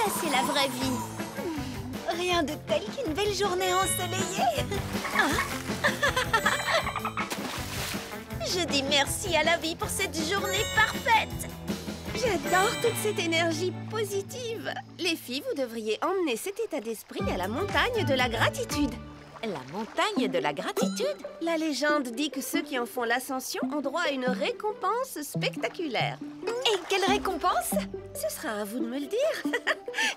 Ça, c'est la vraie vie. Rien de tel qu'une belle journée ensoleillée. Je dis merci à la vie pour cette journée parfaite. J'adore toute cette énergie positive. Les filles, vous devriez emmener cet état d'esprit à la montagne de la gratitude. La montagne de la gratitude? La légende dit que ceux qui en font l'ascension ont droit à une récompense spectaculaire. Et quelle récompense? Ce sera à vous de me le dire.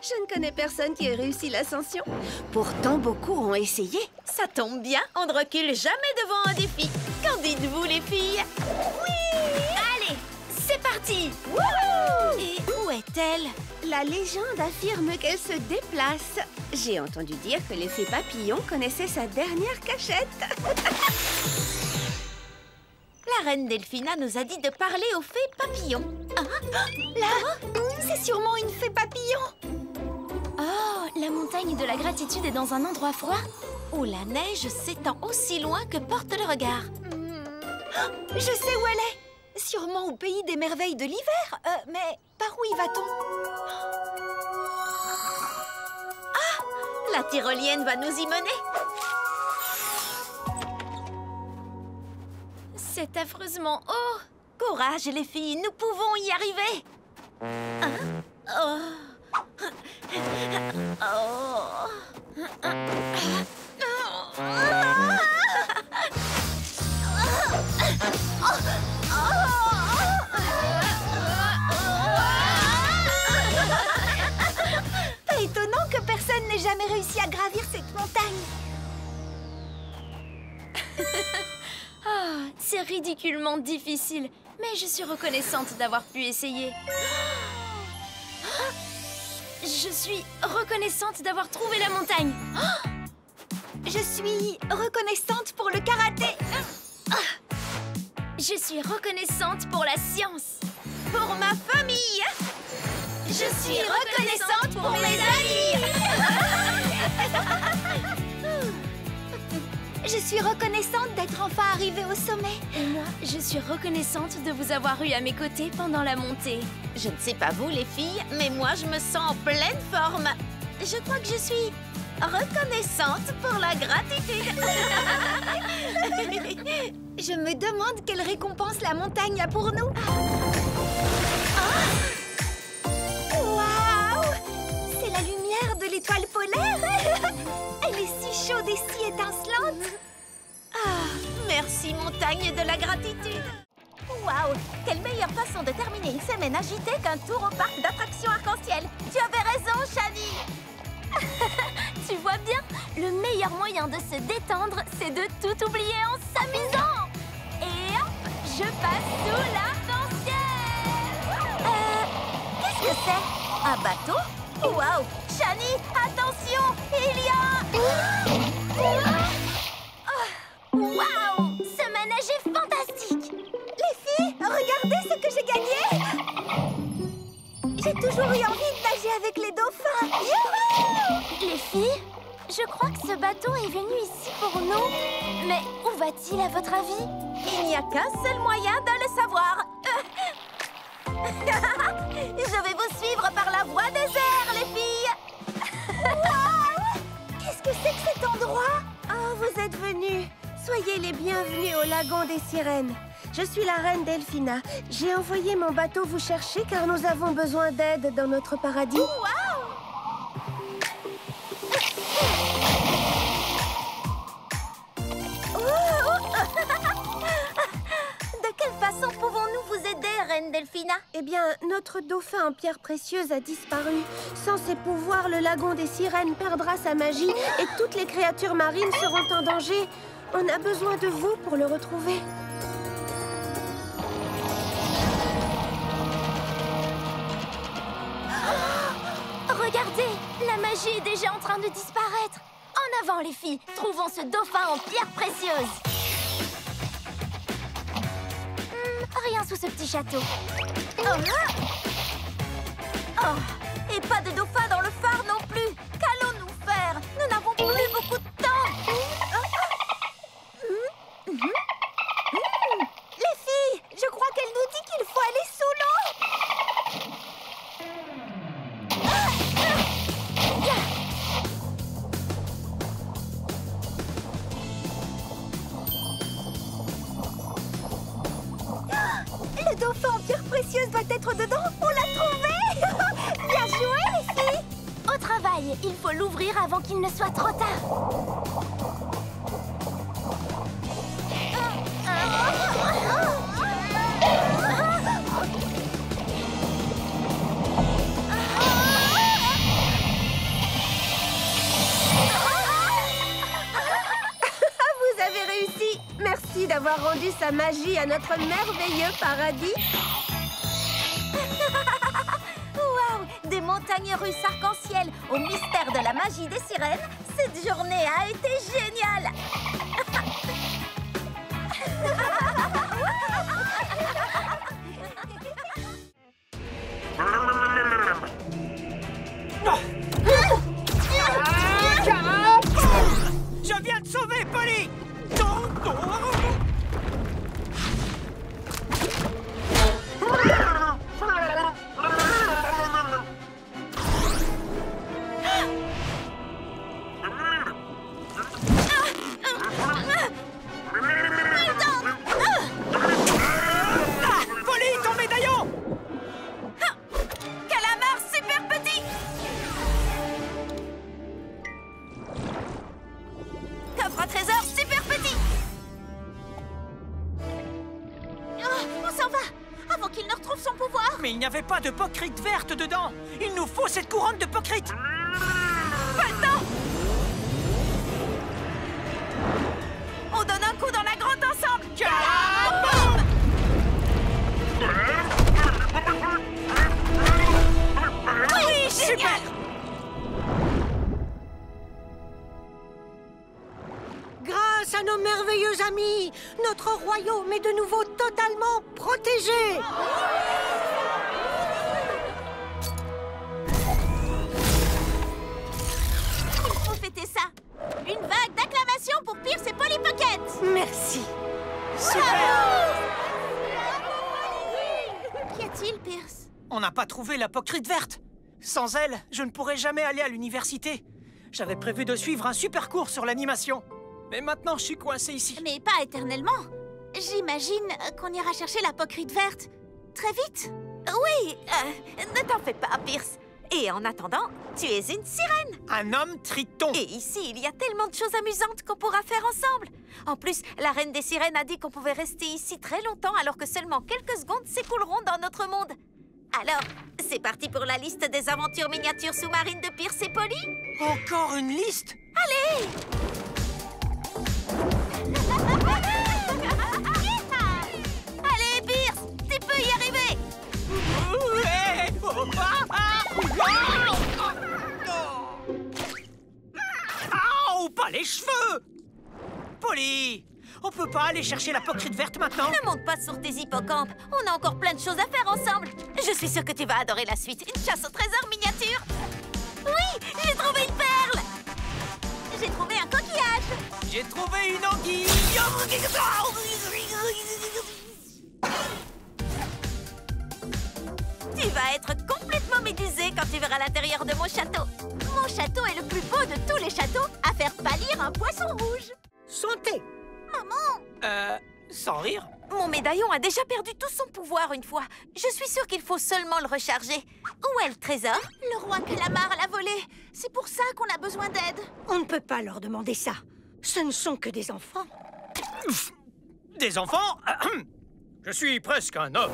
Je ne connais personne qui ait réussi l'ascension. Pourtant, beaucoup ont essayé. Ça tombe bien, on ne recule jamais devant un défi. Qu'en dites-vous, les filles? Oui! Allez, c'est parti! Wouhou! Et où est-elle? La légende affirme qu'elle se déplace. J'ai entendu dire que les fées papillons connaissaient sa dernière cachette. La reine Delphina nous a dit de parler aux fées papillons. Là, c'est sûrement une fée papillon. Oh, la montagne de la gratitude est dans un endroit froid Où la neige s'étend aussi loin que porte le regard. Je sais où elle est. Sûrement au pays des merveilles de l'hiver. Mais par où y va-t-on? La tyrolienne va nous y mener. C'est affreusement haut. Courage, les filles, nous pouvons y arriver. C'est étonnant que personne n'ait jamais réussi à gravir cette montagne. C'est ridiculement difficile, mais je suis reconnaissante d'avoir pu essayer. Je suis reconnaissante d'avoir trouvé la montagne. Je suis reconnaissante pour le karaté. Je suis reconnaissante pour la science. Pour ma famille. Je suis reconnaissante pour mes amis. Je suis reconnaissante d'être enfin arrivée au sommet. Et moi, je suis reconnaissante de vous avoir eu à mes côtés pendant la montée. Je ne sais pas vous, les filles, mais moi, je me sens en pleine forme. Je crois que je suis reconnaissante pour la gratitude. Je me demande quelle récompense la montagne a pour nous. Waouh! C'est la lumière de l'étoile polaire. Elle est si chaude et si étincelante. Merci, montagne de la gratitude. Waouh! Quelle meilleure façon de terminer une semaine agitée qu'un tour au parc d'attractions arc-en-ciel. Tu avais raison, Shani. Tu vois bien, le meilleur moyen de se détendre, c'est de tout oublier en s'amusant. Et hop, je passe sous l'arc-en-ciel. Qu'est-ce que c'est? Un bateau? Waouh! Shani, attention! Il y a... Waouh! Ce manège est fantastique! Les filles, regardez ce que j'ai gagné! J'ai toujours eu envie de nager avec les dauphins! Youhou! Les filles, je crois que ce bateau est venu ici pour nous. Mais où va-t-il à votre avis? Il n'y a qu'un seul moyen de le savoir! Je vais vous suivre par la voie des airs, les filles! Wow! Qu'est-ce que c'est que cet endroit? Oh, vous êtes venus! Soyez les bienvenus au lagon des sirènes. Je suis la reine Delphina. J'ai envoyé mon bateau vous chercher car nous avons besoin d'aide dans notre paradis. Wow! De quelle façon pouvons-nous vous aider, reine Delphina? Eh bien, notre dauphin en pierre précieuse a disparu. Sans ses pouvoirs, le lagon des sirènes perdra sa magie et toutes les créatures marines seront en danger. On a besoin de vous pour le retrouver. Regardez, la magie est déjà en train de disparaître. En avant, les filles, trouvons ce dauphin en pierre précieuse. Rien sous ce petit château. Et pas de dauphin dans le phare non plus. Qu'allons-nous faire? Nous n'avons plus beaucoup de temps. Les filles, je crois qu'elle nous dit qu'il faut aller sous l'eau. précieuse doit être dedans. On l'a trouvée. Bien joué, les filles. Au travail, il faut l'ouvrir avant qu'il ne soit trop tard. Vous avez réussi. Merci d'avoir rendu sa magie à notre merveilleux paradis. Waouh! Des montagnes russes arc-en-ciel au mystère de la magie des sirènes. Cette journée a été géniale! Je viens de sauver Polly! Polly, ton médaillon! Calamar super petit! Coffre à trésor super petit! On s'en va! Avant qu'il ne retrouve son pouvoir! Mais il n'y avait pas de pocrite verte dedans! Il nous faut cette couronne de pocrite! Pas le temps! On donne un coup dans la grotte ensemble! Kabam! Oui, génial! Grâce à nos merveilleux amis, notre royaume est de nouveau totalement protégé. Il faut fêter ça! Une vague d'acclamations pour Pierce et Polly Pocket! Merci. Qu'y a-t-il, Pierce? On n'a pas trouvé la pocrite verte! Sans elle, je ne pourrais jamais aller à l'université. J'avais prévu de suivre un super cours sur l'animation. Mais maintenant, je suis coincé ici. Mais pas éternellement. J'imagine qu'on ira chercher la pocrite verte très vite. Oui, ne t'en fais pas, Pierce. Et en attendant, tu es une sirène. Un homme triton. Et ici, il y a tellement de choses amusantes qu'on pourra faire ensemble. En plus, la reine des sirènes a dit qu'on pouvait rester ici très longtemps alors que seulement quelques secondes s'écouleront dans notre monde. Alors, c'est parti pour la liste des aventures miniatures sous-marines de Pierce et Polly. Encore une liste? Allez! Allez, Pierce, tu peux y arriver! Ouais. Oh, pas les cheveux! Polly, on peut pas aller chercher la pocrite verte maintenant? Ne monte pas sur tes hippocampes. On a encore plein de choses à faire ensemble. Je suis sûre que tu vas adorer la suite. Une chasse au trésor miniature. Oui, j'ai trouvé une perle. J'ai trouvé un coquillage. J'ai trouvé une anguille! Tu vas être complètement médusé quand tu verras l'intérieur de mon château. Mon château est le plus beau de tous les châteaux à faire pâlir un poisson rouge. Santé. Maman! Sans rire? Mon médaillon a déjà perdu tout son pouvoir une fois. Je suis sûre qu'il faut seulement le recharger. Où est le trésor? Le roi Calamar l'a volé. C'est pour ça qu'on a besoin d'aide. On ne peut pas leur demander ça. Ce ne sont que des enfants. Des enfants? Je suis presque un homme.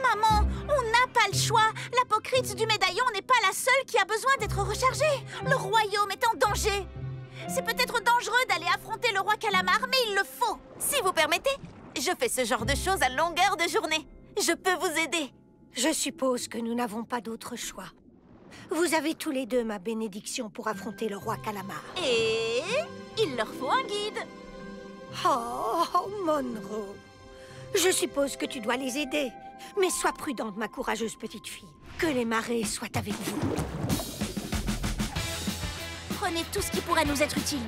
Maman, on n'a pas le choix. L'apocrite du médaillon n'est pas la seule qui a besoin d'être rechargée. Le royaume est en danger. C'est peut-être dangereux d'aller affronter le roi Calamar, mais il le faut. Si vous permettez, je fais ce genre de choses à longueur de journée. Je peux vous aider. Je suppose que nous n'avons pas d'autre choix. Vous avez tous les deux ma bénédiction pour affronter le roi Calamar. Et il leur faut un guide. Oh, Monroe. Je suppose que tu dois les aider. Mais sois prudente, ma courageuse petite fille. Que les marées soient avec vous. Prenez tout ce qui pourrait nous être utile.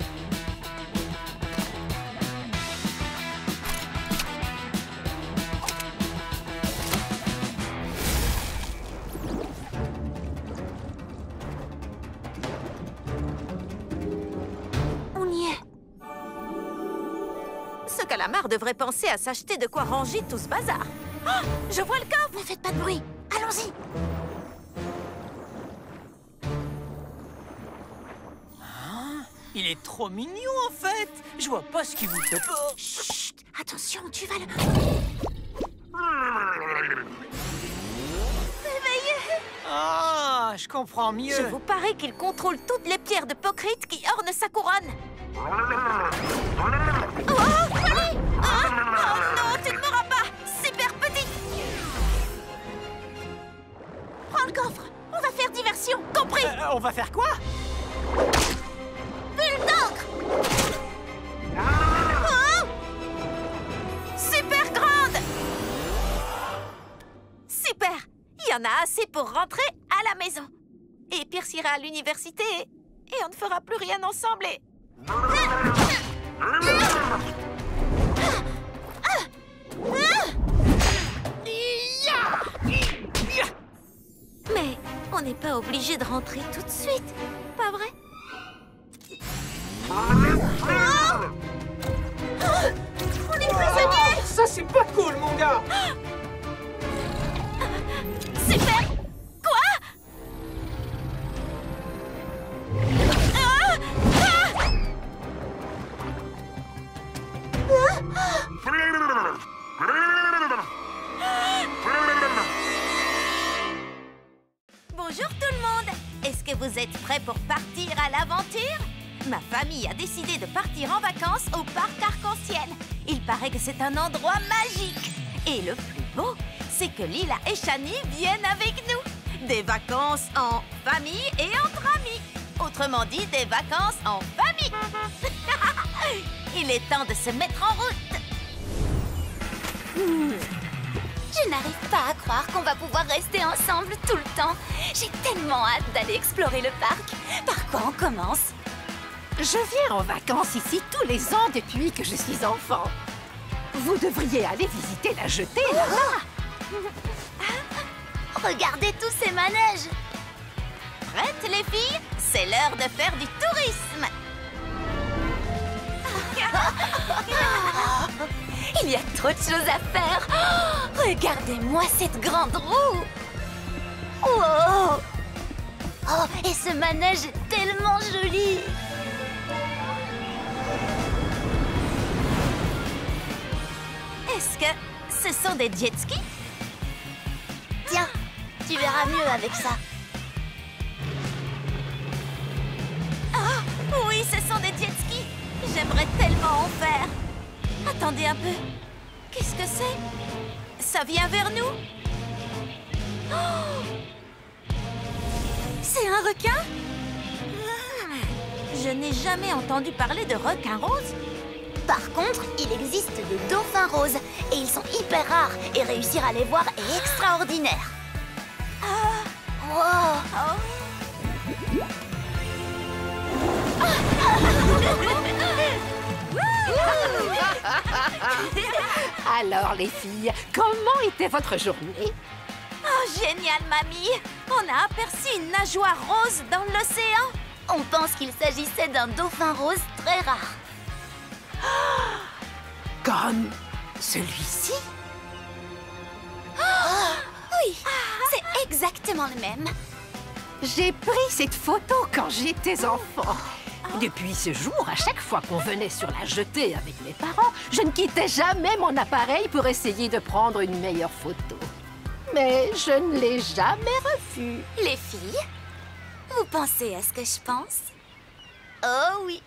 On y est. Calamar devrait penser à s'acheter de quoi ranger tout ce bazar. Oh, je vois le coffre. Ne faites pas de bruit. Allons-y. Il est trop mignon, en fait. Je vois pas ce qui vous fait peur. Chut, attention, tu vas le... Réveillez. Ah, je comprends mieux. Je vous parie qu'il contrôle toutes les pierres de Pokrit qui ornent sa couronne. Oh, Polly. Oh non, tu ne m'auras pas. Super petit. Prends le coffre. On va faire diversion, compris? On va faire quoi? Bulle d'encre. Oh, Super grande. Super. Il y en a assez pour rentrer à la maison. Et Pierce ira à l'université et on ne fera plus rien ensemble et... Mais on n'est pas obligé de rentrer tout de suite, pas vrai? on est prisonniers. Ça, c'est pas cool, mon gars. Super. Quoi? Bonjour tout le monde. Est-ce que vous êtes prêts pour partir à l'aventure? Ma famille a décidé de partir en vacances au parc Arc-en-Ciel. Il paraît que c'est un endroit magique. Et le plus beau, c'est que Lila et Shani viennent avec nous. Des vacances en famille et entre amis. Autrement dit, des vacances en famille. Il est temps de se mettre en route. Je n'arrive pas à croire qu'on va pouvoir rester ensemble tout le temps. J'ai tellement hâte d'aller explorer le parc. Par quoi on commence? Je viens en vacances ici tous les ans depuis que je suis enfant. Vous devriez aller visiter la jetée là-bas. Regardez tous ces manèges. Prêtes les filles? C'est l'heure de faire du tourisme. Il y a trop de choses à faire. Oh, regardez-moi cette grande roue. Wow. Oh, et ce manège est tellement joli. Est-ce que ce sont des jet skis? Tiens, tu verras mieux avec ça. Ah, oui, ce sont des jet skis. J'aimerais tellement en faire. Attendez un peu. Qu'est-ce que c'est? Ça vient vers nous? Oh! C'est un requin? Je n'ai jamais entendu parler de requin rose. Par contre, il existe des dauphins roses et ils sont hyper rares et réussir à les voir est extraordinaire. Wow. Alors les filles, comment était votre journée? Oh, génial, mamie! On a aperçu une nageoire rose dans l'océan. On pense qu'il s'agissait d'un dauphin rose très rare. Comme celui-ci? Oui, c'est exactement le même. J'ai pris cette photo quand j'étais enfant. Depuis ce jour, à chaque fois qu'on venait sur la jetée avec mes parents, je ne quittais jamais mon appareil pour essayer de prendre une meilleure photo. Mais je ne l'ai jamais revue. Les filles, vous pensez à ce que je pense? Oh oui.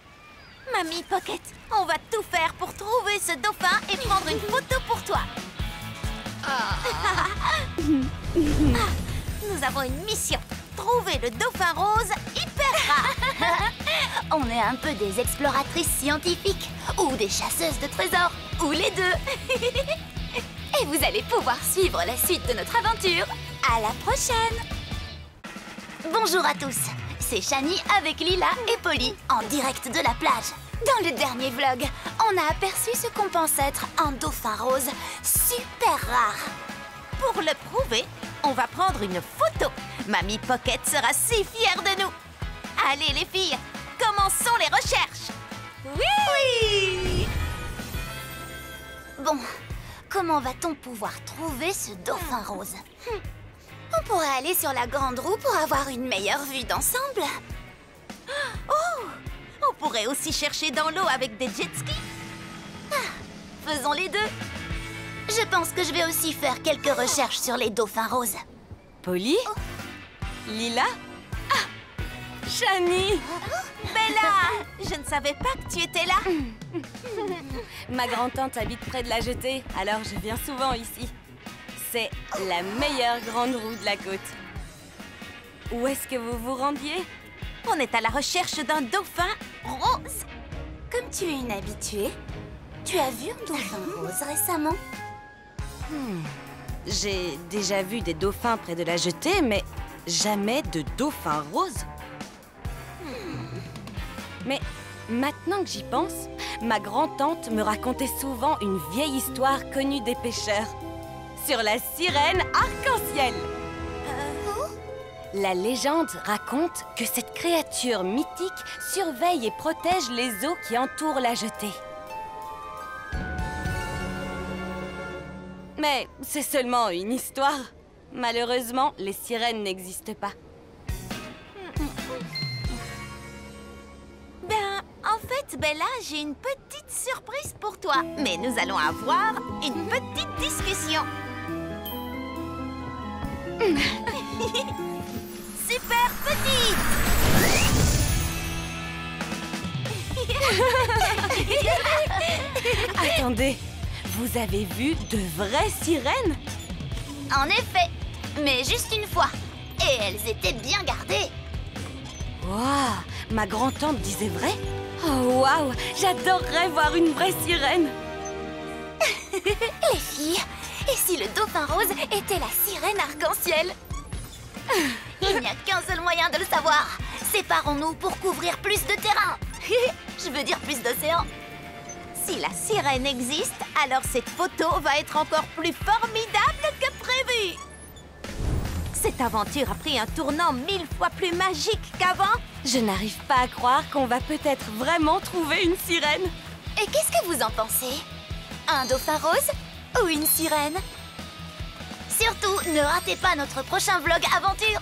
Mamie Pocket, on va tout faire pour trouver ce dauphin et prendre une photo pour toi. Nous avons une mission. Trouver le dauphin rose hyper rare. On est un peu des exploratrices scientifiques ou des chasseuses de trésors, ou les deux. Et vous allez pouvoir suivre la suite de notre aventure. À la prochaine. Bonjour à tous, c'est Shani avec Lila et Polly en direct de la plage. Dans le dernier vlog, on a aperçu ce qu'on pense être un dauphin rose super rare. Pour le prouver, on va prendre une photo. Mamie Pocket sera si fière de nous. Allez les filles, commençons les recherches. Oui! Bon, comment va-t-on pouvoir trouver ce dauphin rose? On pourrait aller sur la grande roue pour avoir une meilleure vue d'ensemble. Oh! On pourrait aussi chercher dans l'eau avec des jet skis. Faisons les deux. Je pense que je vais aussi faire quelques recherches sur les dauphins roses. Polly? Lila? Ah! Shani! Bella! Je ne savais pas que tu étais là. Ma grand-tante habite près de la jetée, alors je viens souvent ici. C'est la meilleure grande roue de la côte. Où est-ce que vous vous rendiez? On est à la recherche d'un dauphin rose. Comme tu es une habituée, tu as vu un dauphin rose récemment? J'ai déjà vu des dauphins près de la jetée, mais jamais de dauphin rose. Mais maintenant que j'y pense, ma grand-tante me racontait souvent une vieille histoire connue des pêcheurs sur la sirène arc-en-ciel. La légende raconte que cette créature mythique surveille et protège les eaux qui entourent la jetée. Mais c'est seulement une histoire. Malheureusement, les sirènes n'existent pas. Ben, en fait, Bella, j'ai une petite surprise pour toi. Mais nous allons avoir une petite discussion. Super petite! Attendez, vous avez vu de vraies sirènes? En effet, mais juste une fois. Et elles étaient bien gardées. Waouh, ma grand-tante disait vrai? Oh waouh, j'adorerais voir une vraie sirène. Les filles, et si le dauphin rose était la sirène arc-en-ciel? Il n'y a qu'un seul moyen de le savoir. Séparons-nous pour couvrir plus de terrain. Je veux dire plus d'océan. Si la sirène existe, alors cette photo va être encore plus formidable que prévu. Cette aventure a pris un tournant 1000 fois plus magique qu'avant. Je n'arrive pas à croire qu'on va peut-être vraiment trouver une sirène. Et qu'est-ce que vous en pensez? Un dauphin rose ou une sirène? Surtout, ne ratez pas notre prochain vlog aventure.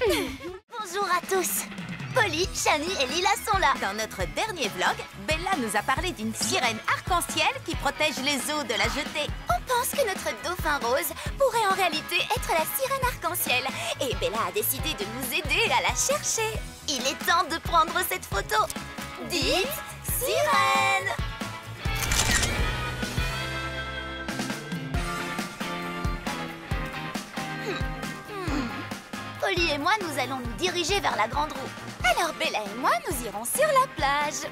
Bonjour à tous. Polly, Shani et Lila sont là. Dans notre dernier vlog, Bella nous a parlé d'une sirène arc-en-ciel qui protège les eaux de la jetée. On pense que notre dauphin rose pourrait en réalité être la sirène arc-en-ciel. Et Bella a décidé de nous aider à la chercher. Il est temps de prendre cette photo. Dites sirène! Polly et moi, nous allons nous diriger vers la grande roue. Alors Bella et moi, nous irons sur la plage.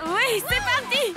Oui, c'est parti!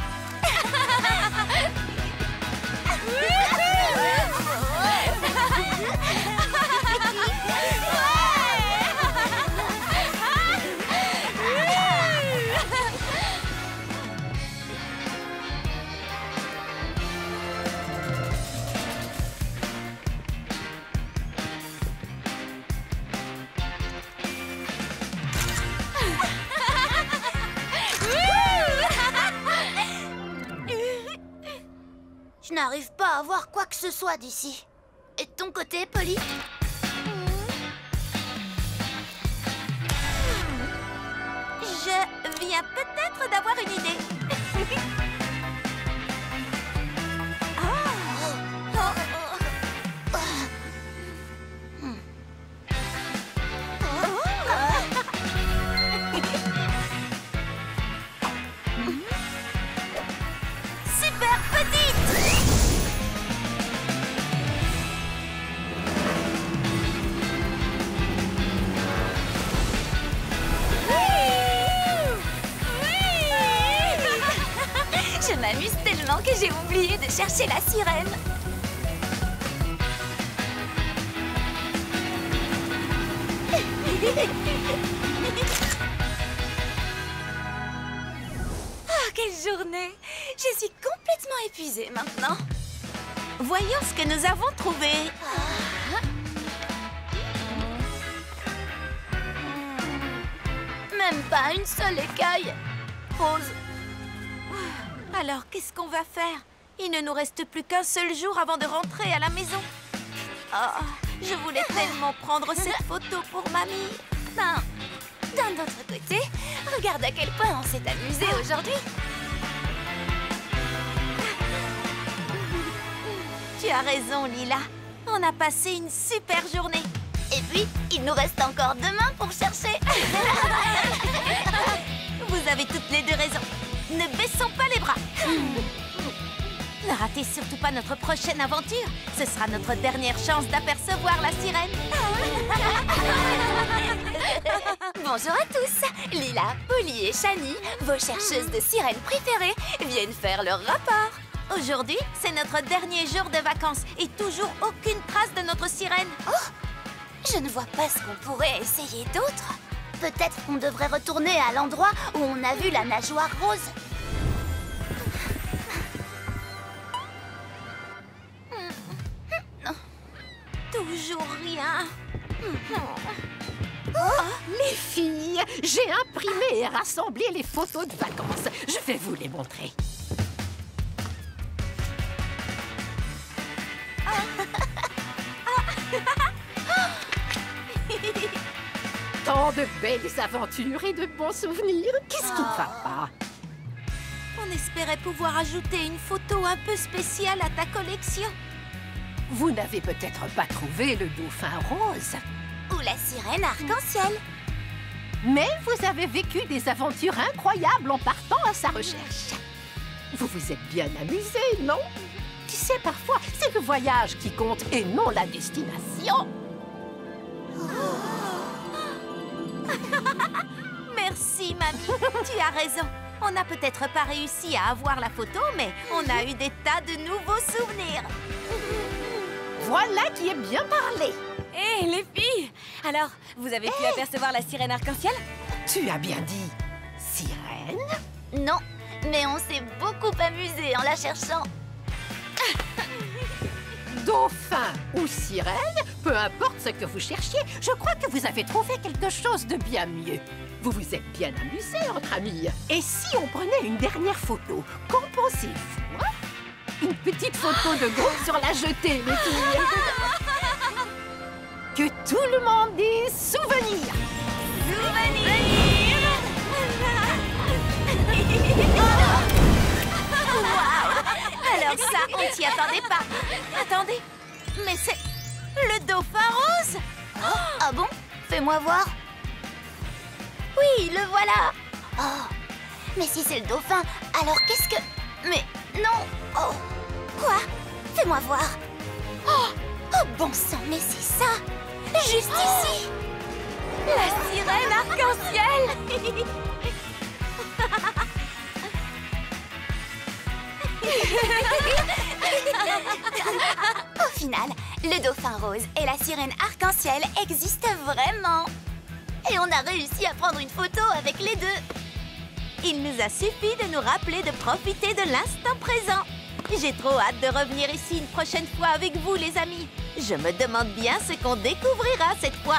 Je n'arrive pas à voir quoi que ce soit d'ici. Et de ton côté, Polly? Je viens peut-être d'avoir une idée. Super petite! Je m'amuse tellement que j'ai oublié de chercher la sirène. Oh, quelle journée! Je suis complètement épuisée maintenant. Voyons ce que nous avons trouvé. Même pas une seule écaille. Rose. Alors, qu'est-ce qu'on va faire? Il ne nous reste plus qu'un seul jour avant de rentrer à la maison. Oh, je voulais tellement prendre cette photo pour mamie. Ben, d'un autre côté, regarde à quel point on s'est amusé aujourd'hui. Tu as raison, Lila. On a passé une super journée. Et puis, il nous reste encore demain pour chercher. Vous avez toutes les deux raison. Ne baissons pas les bras. Ne ratez surtout pas notre prochaine aventure. Ce sera notre dernière chance d'apercevoir la sirène. Bonjour à tous. Lila, Polly et Shani, vos chercheuses de sirènes préférées, viennent faire leur rapport. Aujourd'hui, c'est notre dernier jour de vacances et toujours aucune trace de notre sirène. Je ne vois pas ce qu'on pourrait essayer d'autre. Peut-être qu'on devrait retourner à l'endroit où on a vu la nageoire rose. Toujours rien. Les filles, j'ai imprimé et rassemblé les photos de vacances. Je vais vous les montrer. Tant de belles aventures et de bons souvenirs. Qu'est-ce qui ne va pas? On espérait pouvoir ajouter une photo un peu spéciale à ta collection. Vous n'avez peut-être pas trouvé le dauphin rose, Ou la sirène arc-en-ciel. mais vous avez vécu des aventures incroyables en partant à sa recherche. Vous vous êtes bien amusés, non? Tu sais, parfois, c'est le voyage qui compte et non la destination. Merci, mamie. Tu as raison. On n'a peut-être pas réussi à avoir la photo, mais on a eu des tas de nouveaux souvenirs. Voilà qui est bien parlé. Hé, les filles! Alors, vous avez pu apercevoir la sirène arc-en-ciel? Tu as bien dit sirène? Non, mais on s'est beaucoup amusé en la cherchant. Dauphin ou sirène, peu importe ce que vous cherchiez, je crois que vous avez trouvé quelque chose de bien mieux. Vous vous êtes bien amusés entre amis. Et si on prenait une dernière photo, qu'en pensez-vous, hein? Une petite photo de groupe sur la jetée, les filles. Que tout le monde dise souvenir. Alors ça, on s'y attendait pas. Attendez, mais c'est le dauphin rose. Ah bon? Fais-moi voir. Oui, le voilà. Oh, mais si c'est le dauphin, alors qu'est-ce que... Mais non. Oh, quoi? Fais-moi voir. Oh, bon sang, mais c'est ça. Juste ici. La sirène arc-en-ciel. Au final, le dauphin rose et la sirène arc-en-ciel existent vraiment. Et on a réussi à prendre une photo avec les deux. Il nous a suffi de nous rappeler de profiter de l'instant présent. J'ai trop hâte de revenir ici une prochaine fois avec vous, les amis. Je me demande bien ce qu'on découvrira cette fois.